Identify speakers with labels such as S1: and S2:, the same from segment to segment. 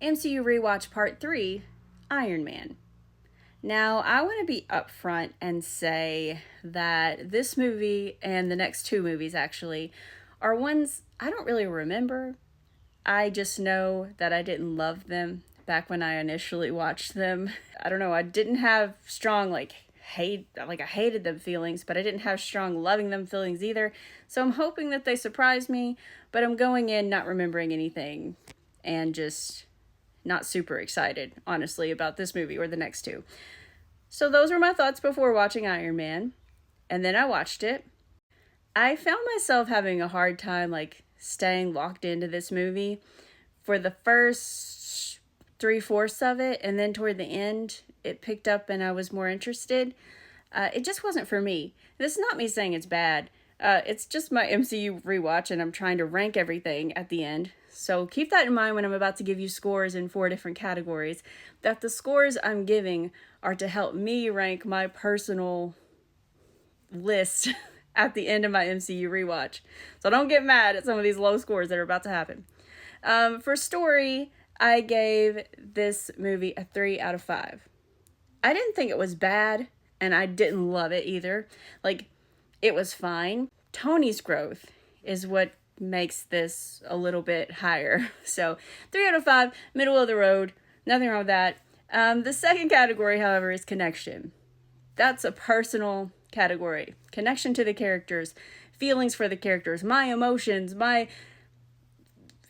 S1: MCU Rewatch Part 3, Iron Man. Now, I want to be upfront and say that this movie and the next two movies actually are ones I don't really remember. I just know that I didn't love them back when I initially watched them. I don't know, I didn't have strong I hated them feelings, but I didn't have strong loving them feelings either. So I'm hoping that they surprise me, but I'm going in not remembering anything and just not super excited, honestly, about this movie or the next two. So those were my thoughts before watching Iron Man, and then I watched it. I found myself having a hard time staying locked into this movie for the first three-fourths of it, and then toward the end it picked up and I was more interested. It just wasn't for me. This is not me saying it's bad. It's just my MCU rewatch, and I'm trying to rank everything at the end. So keep that in mind when I'm about to give you scores in 4 different categories, that the scores I'm giving are to help me rank my personal list at the end of my MCU rewatch. So don't get mad at some of these low scores that are about to happen. For story, I gave this movie a 3 out of 5. I didn't think it was bad, and I didn't love it either. It was fine. Tony's growth is what makes this a little bit higher. So 3 out of 5, middle of the road, nothing wrong with that. The second category, however, is connection. That's a personal category. Connection to the characters, feelings for the characters, my emotions, my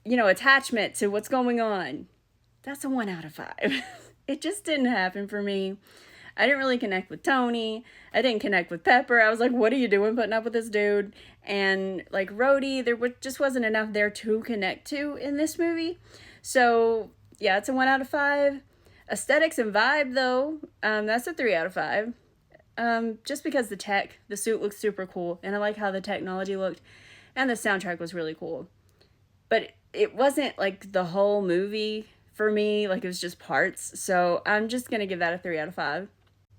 S1: attachment to what's going on. That's a 1 out of 5. It just didn't happen for me. I didn't really connect with Tony. I didn't connect with Pepper. I was like, what are you doing putting up with this dude? And Rhodey, there just wasn't enough there to connect to in this movie. So yeah, it's a 1 out of 5. Aesthetics and vibe though, that's a 3 out of 5. Just because the suit looks super cool, and I like how the technology looked, and the soundtrack was really cool. But it wasn't the whole movie for me, it was just parts. So I'm just gonna give that a 3 out of 5.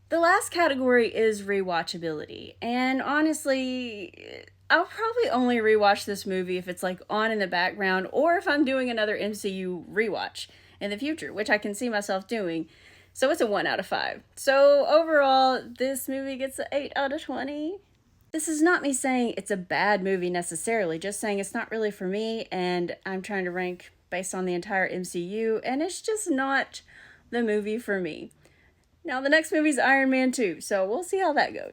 S1: The last category is rewatchability, and honestly, I'll probably only rewatch this movie if it's on in the background, or if I'm doing another MCU rewatch in the future, which I can see myself doing. So it's a 1 out of 5. So overall, this movie gets an 8 out of 20. This is not me saying it's a bad movie necessarily, just saying it's not really for me, and I'm trying to rank based on the entire MCU, and it's just not the movie for me. Now, the next movie is Iron Man 2, so we'll see how that goes.